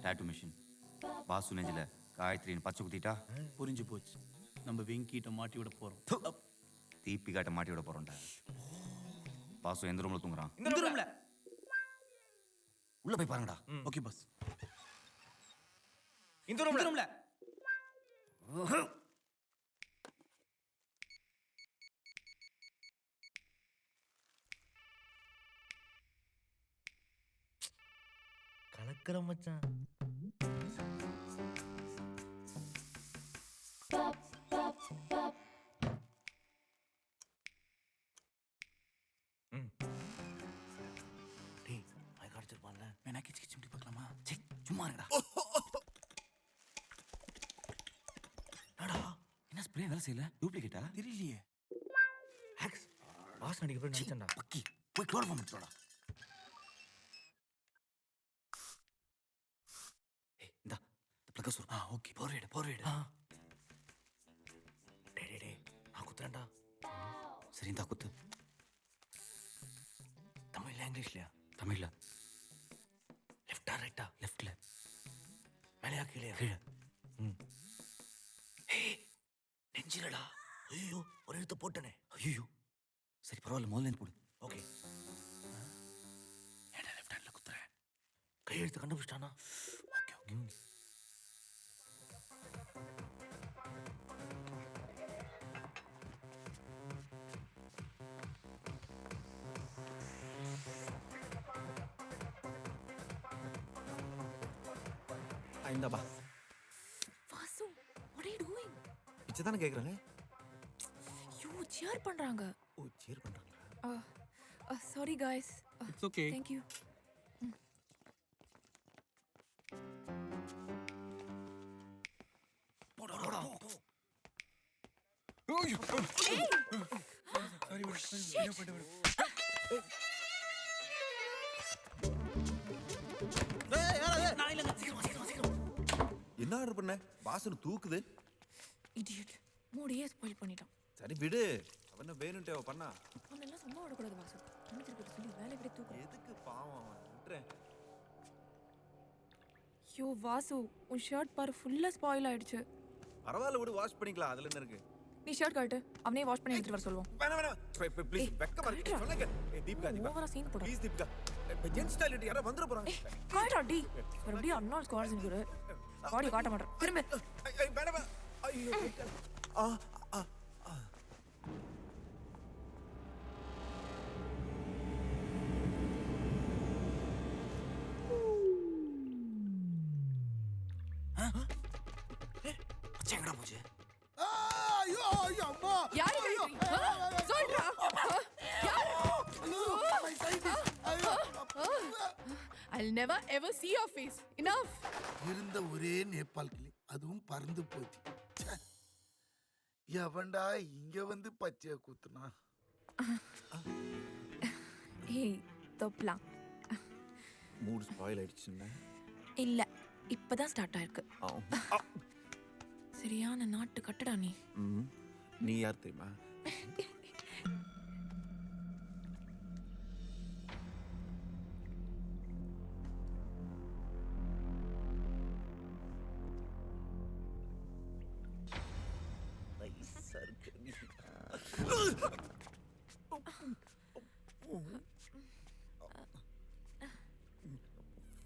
Date machine. Vasu நெஞ்சில் காயத்ரின்னு பச்சை குத்திட்டா புரிஞ்சு போச்சு. நம்ம வெங்கிட்ட மாட்டி விட போறோம். தீபிகாட்ட மாட்டி விட போறோம்டா. வாசு எந்த ரூம்ல தூங்குறான்? இந்த ரூம்ல. உள்ள போய் பாருங்கடா. Okay boss. இந்த ரூம்ல. கலக்கற மச்சான். டேய் மை காடிச்சிருப்பான்ல. வேணா கிச்சு கிச்சு முடி பார்க்கலாமா? சே சும்மா இருடா. என்னடா என்ன ஸ்ப்ரே வேலை செய்யல? டூப்ளிகேட்டா? தெரியலையே. ஹேக்ஸ் வாசன் அடிக்க போய் நினைச்சேன்டா. பக்கி போய் குளோரோஃபார்ம் எடுத்துடா. ஏய் இந்தா ப்ளக்க சுரு. ஓகே. போர்வேடு. டேய் நான் குத்துறேன்டா. சரி இந்தா குத்து. தமிழ்ல இங்கிலீஷ்லயா? தமிழ்ல. லெஃப்டா ரைட்டா? லெஃப்ட்ல. மேலையா கீழே? கீழே. நெஞ்சிலடா. ஐயோ ஒரு எழுத்து போட்டனே. ஐயோ சரி பரவாயில்ல, முதல்ல போடு. ஓகே. ஏடா லெஃப்ட் ஹேண்ட்ல குத்துறேன். கையெழுத்து கண்டுபிடிச்சிட்டானா? ஓகே. இந்தாப்பா. Vasu, what are you doing? பிச்சை தானே கேட்குறாங்க. ஐயோ, cheer பண்றாங்க. ஓ சேர் பண்ணுறாங்களா? Sorry guys. It's okay. Thank you. போடா. என்ன ஆர்டர் பண்ண? வாசனை தூக்குது. Idiot. மூடியே ஸ்பாயில் பண்ணிட்டான். சரி விடு. அவன வேணும்ட்டே அவ பண்ணா. அவனெல்லாம் சும்மா விடக்கூடாது வாசு. என்ன திருப்பி சொல்லி வேலை விட தூக்கு. எதுக்கு பாவம் அவன்? விட்டுறேன். ஐயோ வாசு, உன் ஷர்ட் பாரு ஃபுல்லா ஸ்பாயில் ஆயிடுச்சு. பரவாயில்ல விடு, வாஷ் பண்ணிக்கலாம். அதுல என்ன இருக்கு? நீ ஷர்ட் கழட்டு, அவனே வாஷ் பண்ணி எடுத்துட்டு வர சொல்லுவோம். வேணாம் ப்ளீஸ். வெக்கமா இருக்கு. சொல்லுங்க. தீபிகா ஓவரா சீன் போடு. ப்ளீஸ் தீபிகா. ஜென்ஸ் ஸ்டைல் யாரா வந்துற போறாங்க. காய்டா டி. மறுபடியும் அன்னோல் ஸ்குவாட்ஸ் இருக்கு. பாடி காட்ட மாட்டேன். திரும்ப. வேணாம். ஐயோ. எங்கடா போச்சு? யாரு சொல்றா. I'll never ever see your face. Enough. இருந்த ஒரே நேபாள் கிளி, அதுவும் பறந்து போச்சு. எவன்டா இங்க வந்து பச்சைய குத்துனா? ஏய் தொப்லாம். மூட் ஸ்பாயில் ஆயிடுச்சுன்னா? இல்ல, இப்பதான் ஸ்டார்ட் ஆயிருக்கு. சரியான நாட்டு கட்டடா நீ. நீ யார் தெரியுமா?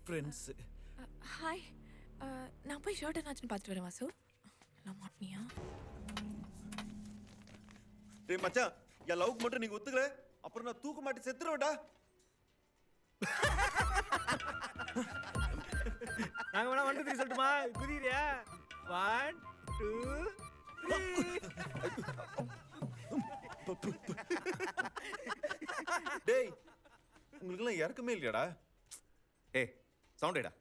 ஃப்ரெண்ட்ஸ். ஹாய். நான் போய் ஷர்ட் என்னாச்சுன்னு பார்த்துட்டு வரேன் வாசு. நான் மாட்டினியா? டேய் மச்சான், என் லவ்க்கு மட்டும் நீங்க ஒத்துக்கல, அப்புறம் நான் தூக்க மாட்டி செத்துறேன்டா. நாங்க வேணா 1 2 3 சொல்லட்டுமா? குதிரியா? 1 2 3. டேய் உங்களுக்குலாம் இறக்கமே இல்லையாடா? டேய் சவுண்டேடா.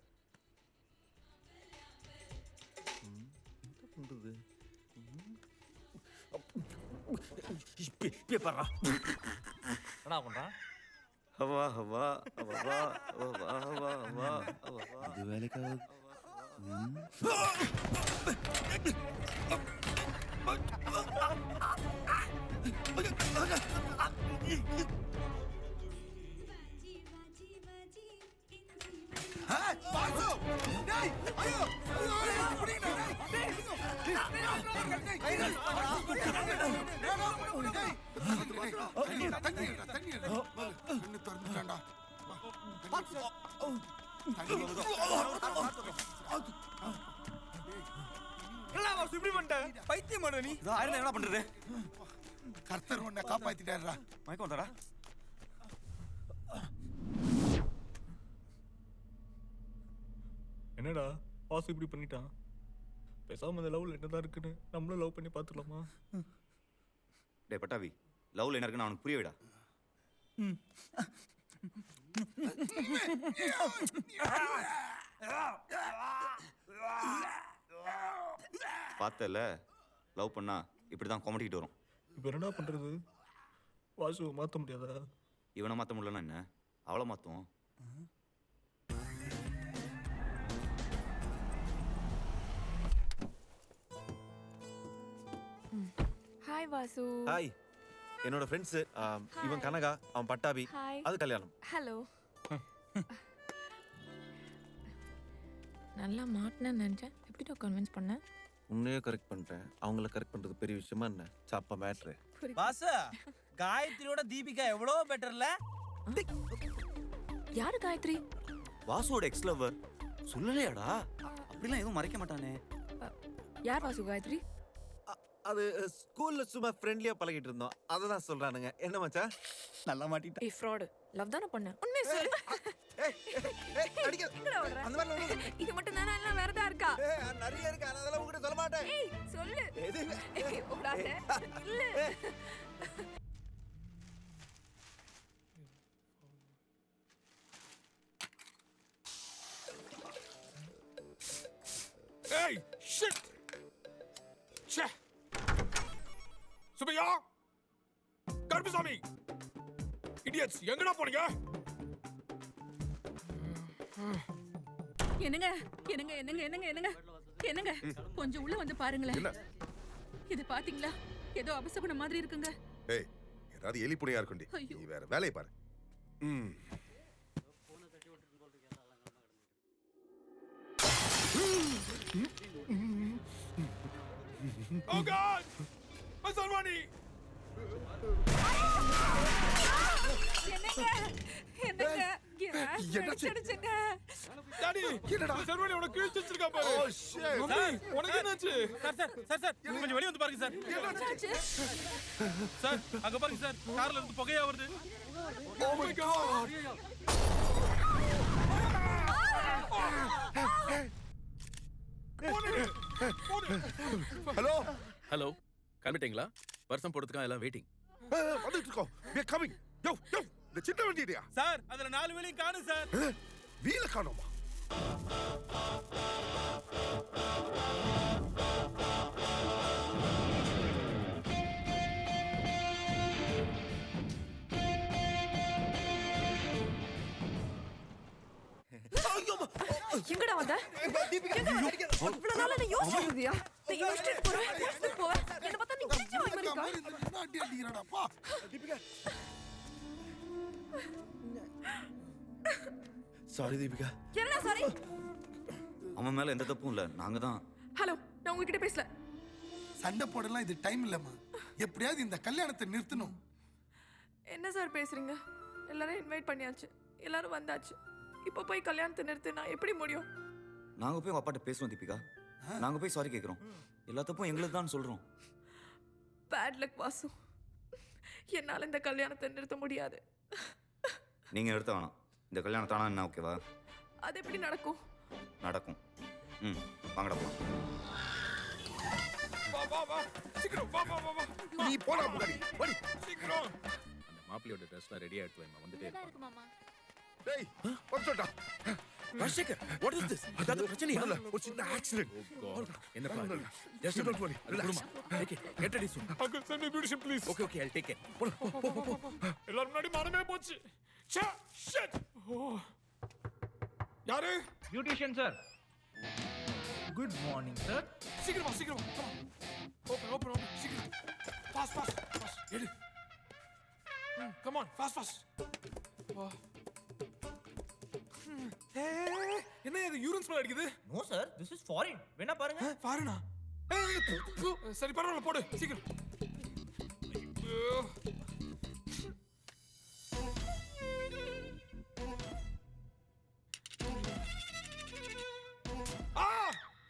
என்னடா பண்றான்? ஹவா ஹவா ஹவா ஹவா ஹவா ஹவா ஹவா. இது வேலைக்காக. வாசு, டேய் என்னடா வாசு இப்படி பண்ணிட்ட? பைத்தியம் பண்ண நீ. இதோ ஆயிரம் என்ன பண்றது? கர்த்தர் உன்னை காப்பாத்திட்டாருடா. மயக்கம் வந்தாடா? என்னடா வாசு இப்படி பண்ணிட்டான்? பேசாம அந்த லவ்ல என்னதான் இருக்குன்னு நம்மளும் லவ் பண்ணி பார்த்துடலாமா? டேய் பட்டாவி, லவ்ல என்ன இருக்குன்னு அவனுக்கு புரிய விடா. பார்த்தல, லவ் பண்ணா இப்படிதான் கொமட்டிக்கிட்டு வரும். இப்போ என்னடா பண்றது? வாசுவை மாற்ற முடியாதா? இவனை மாற்ற முடியலன்னா என்ன, அவளை மாற்றுவோம். ஹாய் வாசு. ஹாய், என்னோட ஃப்ரெண்ட்ஸ். இவன் கனகா, அவன் பட்டாபி. ஹாய். அது கல்யாணம். ஹலோ. நல்லா மாட்டினேன்னு நினச்சேன். எப்படி கன்வின்ஸ் பண்ண? உன்னையே கரெக்ட் பண்ணிட்டேன். அவங்கள கரெக்ட் பண்றது பெரிய விஷயமா என்ன? சாப்பா மேட்ரு. பாஸ் காயத்ரியோட தீபிகா எவ்வளோ பெட்டர்ல? யாரு காயத்ரி? வாசுவோட எக்ஸ் லவர். சொல்லலையாடா? அப்படிலாம் எதுவும் மறைக்க மாட்டானே. யார் வாசு காயத்ரி? அது ஸ்கூல்ல சும்மா ஃப்ரெண்ட்லியா பழகிட்டு இருந்தோம். அததான் சொல்றானுங்க. என்ன மச்சான்? நல்லா மாட்டிட்டா. ஏய் ஃப்ராட். லவ் தானே பண்ண. உண்மையை சொல்லு. எங்கடா ஓடுற? அந்த மாதிரி இது மட்டும் தானே இல்ல வேற ஏதா இருக்கா? நிறைய இருக்கு. அதெல்லாம் உங்ககிட்ட சொல்ல மாட்டேன். ஏய் சொல்லு. ஏய் ஓடாத. இல்ல. ஏய் ஷிட். ச்சே. சுபையா, கருப்புசாமி, இடியட்ஸ், எங்கடா போறீங்க? என்னங்க என்னங்க என்னங்க என்னங்க என்னங்க என்னங்க கொஞ்சம் உள்ள வந்து பாருங்களேன். இது பாத்தீங்களா? ஏதோ அபசகுன மாதிரி இருக்குங்க. ஏய், ஏதாவது எலி புனையா இருக்குண்டி. நீ வேற வேலையை பாரு. Oh God! மசல்வாணி! என்னங்க என்னங்க அடிச்சுங்க. டாடி, என்னடா? சர்வாணி உனக்கு கிழிச்சு வச்சிருக்கா பாரு. Oh shit. மம்மி, உனக்கு என்னாச்சு? சார் கொஞ்சம் வெளிய வந்து பாருங்க சார். என்னாச்சு? சார் அங்க பாருங்க சார், கார்ல இருந்து புகையா வருது. Oh my God! Hello, hello, கிளம்பிட்டீங்களா? வருஷம் போடுறதுக்காக எல்லாம் வெயிட்டிங். வந்துட்டு இருக்கோம். We are coming. யோ யோ, இந்த சின்ன வண்டியா? சார் அதுல 4 வேலையும் காணும் சார். வீல காணோமா? எங்கடா வந்த? இவ்வளவு நாளா நீ யோசிச்சிருந்தியா? நீ யோசிச்சுட்டு போற. என்ன பார்த்தா நீ கிழிச்சு வாங்கி மாதிரி இருக்கா? அடி அடிக்கிறாடா பா. சாரி தீபிகா. என்னடா சாரி? அவன் மேல எந்த தப்பும் இல்ல, நாங்க தான். ஹலோ, நான் உங்ககிட்ட பேசல. சண்டை போடலாம் இது டைம் இல்லம்மா. எப்படியாவது இந்த கல்யாணத்தை நிறுத்தணும். என்ன சார் பேசுறீங்க? எல்லாரும் இன்வைட் பண்ணியாச்சு, எல்லாரும் வந்தாச்சு. இப்போ போய் கல்யாணத்தை நிறுத்து நான் எப்படி முடியும்? நாங்க போய் உங்க அப்பாட்ட பேசுவோம் தீபிகா. நாங்க போய் சாரி கேட்குறோம். எல்லா தப்பும் எங்களுக்கு தான் சொல்றோம். Bad luck Vasu. என்னால இந்த கல்யாணத்தை நிறுத்த முடியாது. நீங்க எடுத்த வேணாம். இந்த கல்யாணம் தானா என்ன ஓகேவா? அது எப்படி நடக்கும்? நடக்கும். வாங்கடா போலாம். வா வா வா. சீக்கிரம் வா வா வா வா. நீ போடா முன்னாடி. ஓடி. சீக்கிரம். அந்த மாப்பிள்ளையோட ட்ரெஸ்லாம் ரெடி ஆயிட்டு வைமா, வந்துட்டே இருப்பாங்க. மாமா டேய், வந்துடா. Rajasekar, what is this? அதாவது பிரச்சனையா? இல்ல, ஒரு சின்ன ஆக்சிடென்ட். Oh God. என்ன பாரு. Just Just don't worry. Relax. Take it. Get ready soon. Uncle, send me beautician, please. Okay, I'll take it. எல்லாரும் முன்னாடி மானமே போச்சு. ச்சே, shit. யாரு? Beautician sir. Good morning sir. சீக்கிரம் வா, சீக்கிரம் வா. Come on. Open. சீக்கிரம். Fast. எடு. Come on, fast. வா. என்ன இது யூரின் ஸ்மெல் அடிக்குது? No sir, this is foreign. வேணா பாருங்க. பாருண்ணா. சரி பரவாயில்ல, போடு சீக்கிரம். ஐயோ.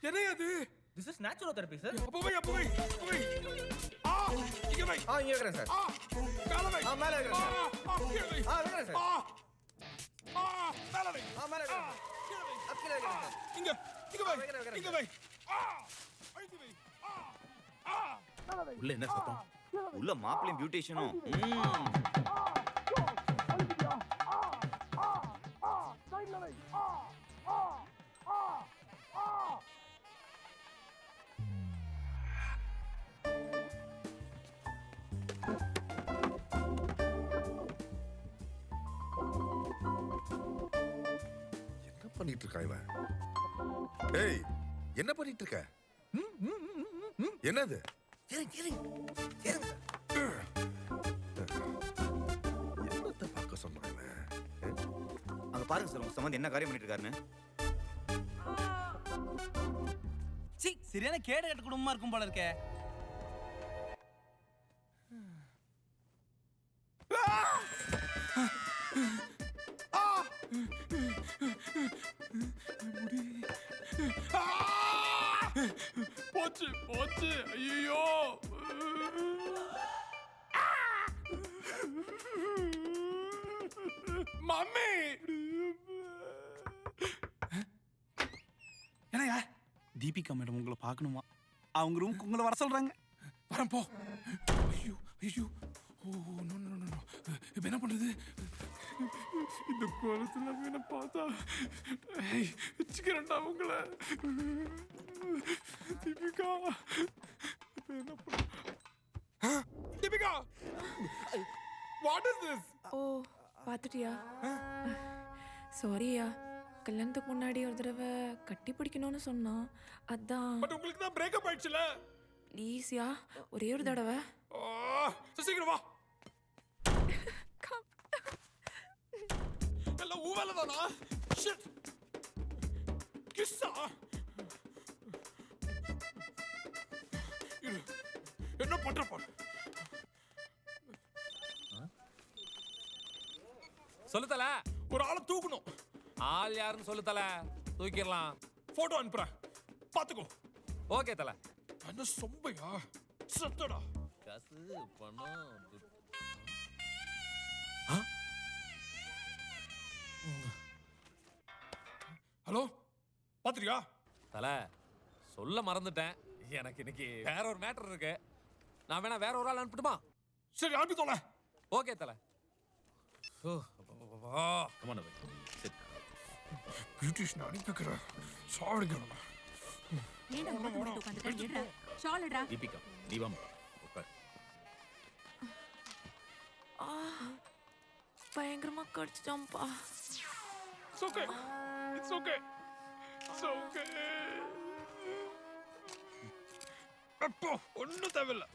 என்ன அது? This is natural therapy sir. அப்போ வை. இங்க வை. இங்க வைக்கிறேன் சார். கால வை. மேல வைக்கிறேன் சார். கீழ வை. வைக்கிறேன் சார். மேல வை. மேல வைக்கிறேன் சார். கீழ வை. கீழ வைக்கிறேன் சார். இங்க வை. வைக்கிறேன் இங்க வை. அழுத்தி வை. உள்ள என்ன சத்தம்? உள்ள மாப்பிளையும் பியூட்டிஷியனும். என்ன பண்ணிட்டு இருக்கா இவன்? ஏய், என்ன பண்ணிட்டு இருக்க? என்னது? என்னத்தை பார்க்க சொன்னான் இவன்? அங்க பாருங்க சார், உங்க சம்பந்தி என்ன காரியம் பண்ணிட்டு இருக்காருன்னு. சீ, சரியான கேடு கட்ட குடும்பமா இருக்கும் போல இருக்கே. போச்சு. ஐயோ. மம்மி. என்னையா? தீபிகா மேடம் உங்களை பார்க்கணுமா? அவங்க ரூமுக்கு உங்களை வர சொல்றாங்க. வரேன் போ. ஐயோ. Oh no. இப்போ என்ன பண்றது? இந்த கோலத்துல என்ன பார்த்தா வச்சுக்கிறேன்டா உங்களை. தீபிகா என்ன பண்ண? Deepika, what is this? ஓ பார்த்துட்டியா? சாரியா, கல்யாணத்துக்கு முன்னாடி ஒரு தடவை கட்டி பிடிக்கணும்னு சொன்னான், அதான். பட் உங்களுக்கு தான் பிரேக்கப் ஆயிடுச்சுல. ப்ளீஸ்யா, ஒரே ஒரு தடவை. சீக்கிரம் வா. எல்லாம் ஊவேல தானா? ஷிட். கிஸ்ஸா? என்ன பண்ற பாரு. சொல்லுத்தல. ஒரு ஆளை தூக்கணும். ஆள் யாருன்னு சொல்லுத்தல, தூக்கிடலாம். போட்டோ அனுப்புறேன், பாத்துக்கோ. ஓகே தல. என்ன சொம்பையா? சத்தடா. காசு பணம். ஹலோ, பாத்துறியா? தல, சொல்ல மறந்துட்டேன். எனக்கு இன்னைக்கு வேற ஒரு மேட்டர் இருக்கு. நான் வேணா வேற ஒரு ஆள் அனுப்பிட்டுமா? சரி, அனுப்பி தோல. ஓகே தல. Come on away. Sit. Beautician அனுப்பிக்கிறேன். சாடுகிறேன். ஏன்டா ஓட்டு போட்டு உட்கார்ந்துட்ட? ஏடா ஷால்டா. தீபிகா, நீ வாமா. உட்கார். பயங்கரமா கடிச்சிட்டான்ப்பா. It's okay. It's okay. It's okay. அப்போ ஒன்றும் தேவையில்லை.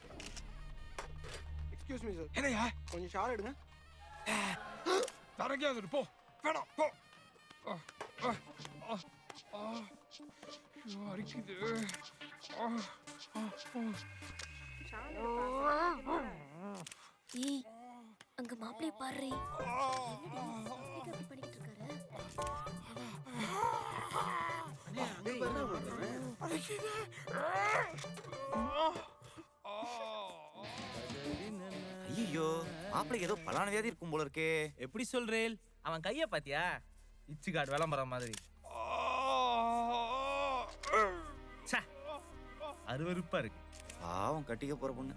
Excuse me sir. என்னையா? கொஞ்சம் ஷால் எடுங்க. தரங்கியாது போ. வேணாம் போ. அரிக்குது. ஏய், அங்க மாப்பிள்ளை பாரு. பண்ணிட்டு இருக்காரு. ஐயோ, மாப்பிளைக்கு ஏதோ பலான வியாதி இருக்கும் போல இருக்கே. எப்படி சொல்றேல்? அவன் கைய பாத்தியா? இச்சு கார்டு விளம்பரம் மாதிரி. அருவருப்பா இருக்கு. பாவம் கட்டிக்க போற பொண்ணு.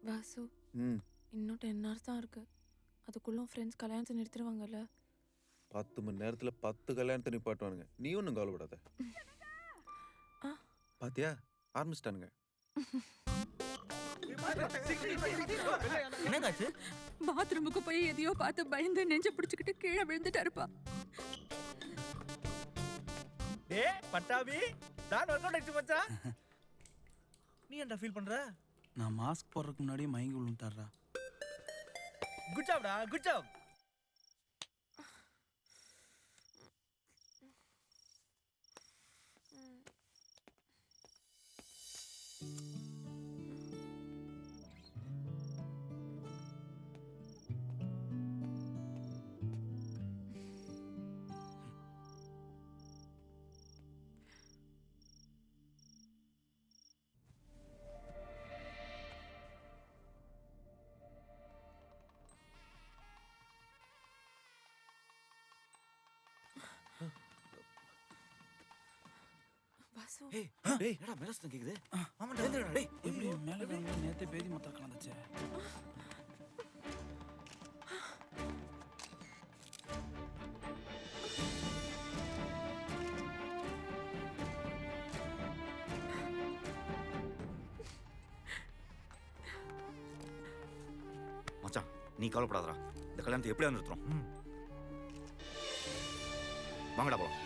வாசு, இன்னும் 10 hours தான் இருக்கு. அதுக்குள்ள ஃப்ரெண்ட்ஸ் கல்யாணத்தை நிறுத்திடுவாங்கல்ல? 10 மணி நேரத்துல 10 கல்யாணத்தை நிப்பாட்டுவானுங்க. நீ ஒன்றும் கவலைப்படாத. பாத்தியா, ஆரம்பிச்சிட்டானுங்க. என்னங்காச்சு? பாத்ரூமுக்கு போய் எதையோ பார்த்து பயந்து நெஞ்ச பிடிச்சுக்கிட்டு கீழே விழுந்துட்டாருப்பா. டே பட்டாபி, நான் ஒர்க் அவுட் ஆயிடுச்சு மச்சான். நீ என்ன ஃபீல் பண்ற? நான் மாஸ்க் போடுறதுக்கு முன்னாடியே மயங்கி விழுந்துட்டாரா. குட் ஜாப்டா, குட் ஜாப். வாசு ஏய் டேய் என்னடா மேல சத்தம் கேக்குது? ஆமாடா. டேய் எப்படி மேலே கிளம்பி நேற்றே பேதி மொத்தா கலந்துச்சு. மச்சான் நீ கவலைப்படாதடா. இந்த கல்யாணத்தை எப்படியா நிறுத்துறோம்? வாங்கடா போலாம்.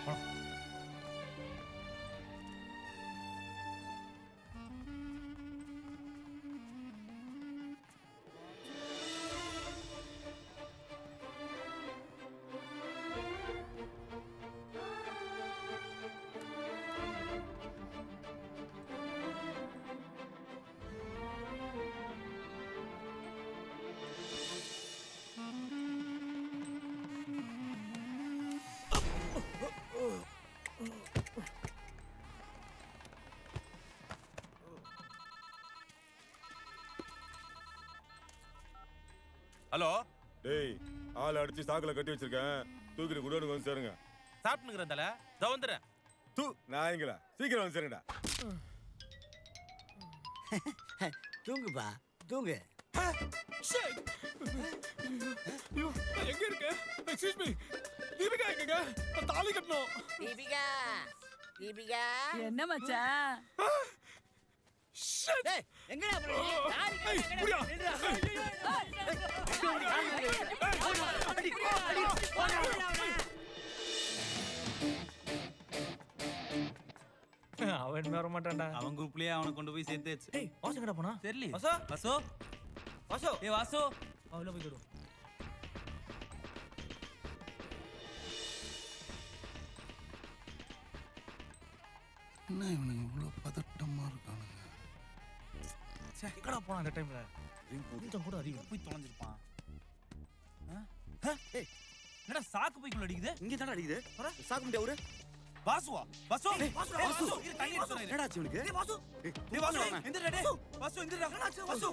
ஹலோ டேய் ஆள் அடிச்சு சாக்குல கட்டி வச்சிருக்கேன். தூக்கிட்டு குடோனுக்கு வந்து சேருங்க. சாப்பிட்டுக்கிறேன் தல. இதோ வந்துறேன். நாயங்களா சீக்கிரம் வந்து சேருங்கடா. தூங்குப்பா, தூங்கு. ஐயோ எங்க இருக்க? Excuse me. தீபிகா எங்கங்க? நான் தாலி கட்டணும். தீபிகா, தீபிகா. என்ன மச்சான்? டேய், எங்கடா போற நீ? யாரு ஏய் புரியா? அவன் வர மாட்டான்டா. அவன் குரூப்லயே அவனை கொண்டு போய் சேர்த்தாச்சு. ஏய், வாசு எங்கடா போனா? தெரியல. வாசு, வாசு, வாசு. ஏய் வாசு, அவள போய் கேடு. என்ன இவனுங்க இவ்வளோ பதட்டமா இருக்கானுங்க? எங்கடா போனா அந்த டைம்ல? கொஞ்சம் கூட அதிகம். போய் தொலைஞ்சிருப்பான். என்னடா சாக்கு பைக்குள்ள அடிக்குது? இங்க தான அடிக்குது. சாக்கு முடியா அவரு? வாசுவா, வாசு, வாசு, வாசு, இரு தண்ணி எடுத்து வரேன். என்னடா ஆச்சு உனக்கு? டேய் வாசு. டேய் வாசு, எந்திரடா டேய். வாசு எந்திரடா. வாசு.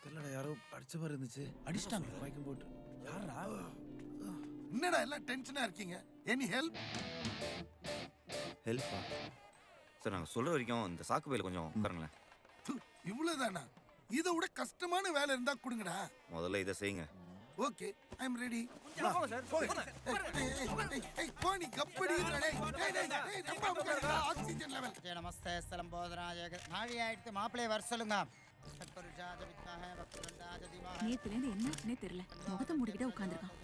தெரியலடா யாரோ அடிச்ச மாதிரி இருந்துச்சு. அடிச்சிட்டாங்க பைக்கும் போட்டு. யாரா? என்னடா எல்லாம் டென்ஷனா இருக்கீங்க? Any help? ஹெல்ப்பா? சார் நாங்க சொல்ற வரைக்கும் இந்த சாக்கு பையில கொஞ்சம் உட்காருங்களேன். இவ்வளவுதானா? இதை விட கஷ்டமான வேலை இருந்தா கொடுங்கடா. முதல்ல இதை செய்யுங்க. Okay I am ready. போங்க சார். போங்க. போனி கப்படி ஆக்சிஜன் லெவல். நமஸ்தே ஸ்தலம்போதராஜ. நாழி ஆயிடுத்து மாப்பிளைய வர சொல்லுங்க. நேத்துல இருந்து என்னாச்சுனே தெரியல. முகத்தை மூடிக்கிட்டே உட்கார்ந்திருக்கான்.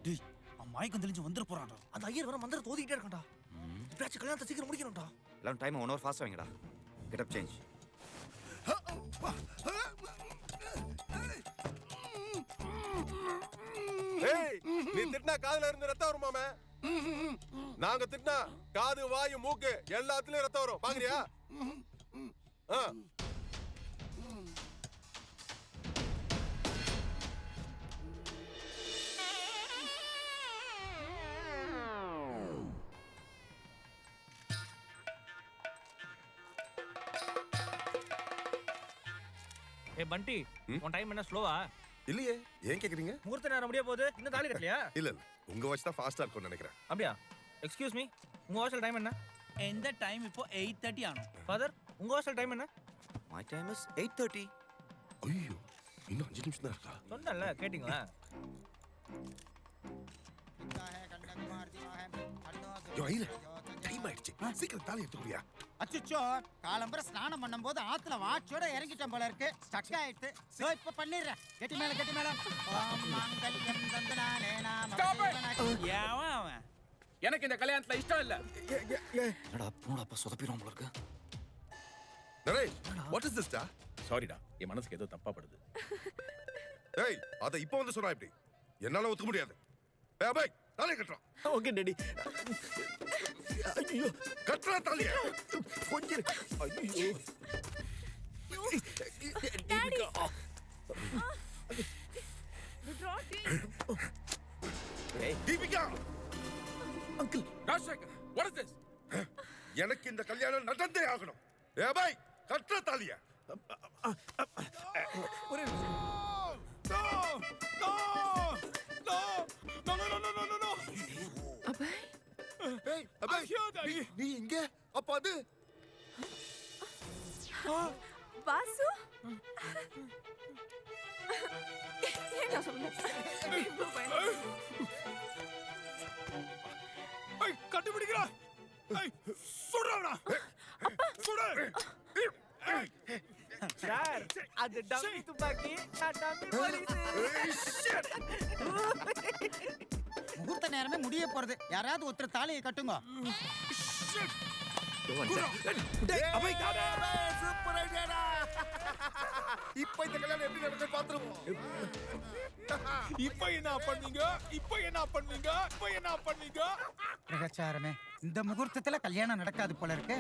டேய் அவன் மயக்கம் தெளிஞ்சு வந்துட போறான்டா. அந்த ஐயர் வர மந்திர தோதிக்கிட்டே இருக்கான்டா. இப்பயாச்சும் கல்யாணத்தை சீக்கிரம் முடிக்கணும்டா. எல்லாரும் டைம் 1 hour ஃபாஸ்ட் வாங்கடா. Get up change. ஏய் நீ திட்டினா காதுல இருந்து ரத்தம் வருமாமே. நாங்க திட்டினா காது வாயு மூக்கு எல்லாத்துலயும் ரத்தம் வரும். பாக்குறியா? ஏய் பண்டி, உன் டைம் என்ன ஸ்லோவா? இல்லையே, ஏன் கேக்குறீங்க? முகூர்த்த நேரம் முடிய போகுது. இன்னும் தாலி கட்டலையா? இல்ல இல்ல, உங்க வாட்ச் தான் ஃபாஸ்டா இருக்கும்னு நினைக்கிறேன். அப்படியா? எக்ஸ்கியூஸ் மீ, உங்க வாட்ச்ல டைம் என்ன? இந்த டைம் இப்போ 8:30 ஆனும். ஃபாதர், உங்க வாட்ச்ல டைம் என்ன? My time is 8:30. ஐயோ, இன்னும் 5 நிமிஷம் தான் இருக்கா? சொன்னல, கேட்டிங்களா? யோ, ஐல டைம் ஆயிடுச்சு. சீக்கிரம் தாலி எடுத்துக்குறியா? அச்சுச்சோ காலம்பர ஸ்நானம் பண்ணும்போது ஆத்துல வாட்சோட இறங்கிட்டேன் போல இருக்கு ஸ்டக் ஆயிடுச்சு சோ இப்ப பண்ணிடுறேன் கெட்டி மேல ஓம் மாங்கல்யம் தந்தனானே நாம ஏன் அவன் எனக்கு இந்த கல்யாணத்துல இஷ்டம் இல்ல. என்னடா பூடாப்பா சொதப்பிடுவோம் போல இருக்கு. நரேஷ் வாட் இஸ் திஸ் டா? சாரிடா, என் மனசுக்கு ஏதோ தப்பா படுது. ஏய் அத இப்போ வந்து சொன்னா இப்படி என்னால ஒத்துக்க முடியாது. ஏய் பை தாலி கட்டுறா. Okay daddy. ஐயோ கட்டுறா தாலிய. கொஞ்சம் ஐயோ டாடி விட்ராட்டி Deepika uncle Rajasekhar, what is this? எனக்கு இந்த கல்யாணம் நடந்தே ஆகணும். ஏய் பை கட்டுறா தாலிய. ஒரே no no no no no no no no. Abhay ஏய் அபே நீ இங்க அப்ப அது வாசு ஏன் சொல்லுங்க இவ்வளவு பயம் ஐய் கண்டுபிடிக்கிறா. ஐய் சுடுறா. சுடு. சார் அது டம்மி துப்பாக்கி நான் டம்மி போலீஸ். முகூர்த்த நேரமே முடிய போறது யாராவது ஒருத்தர் தாலியை கட்டுங்க. அபய் சூப்பர் ஐடியாடா. இப்போ இந்த கல்யாணம் எப்படி நடக்குது பாத்துருவோம். இப்போ என்ன பண்ணுவீங்க? இப்போ என்ன பண்ணுவீங்க? இப்போ என்ன பண்ணுவீங்க? பிரகச்சாரமே இந்த முகூர்த்தத்துல கல்யாணம் நடக்காது போல இருக்கு.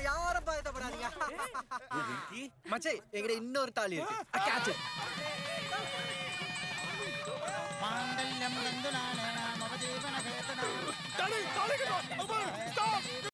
யாரும் பயப்படாதீங்க. மச்சே எங்கட இன்னொரு தாலி இருக்கு. கேட்ச். மாங்கல்யம் தந்தனானே நாம ஜீவன வேதனா. தாலி தாலி. ஸ்டாப்.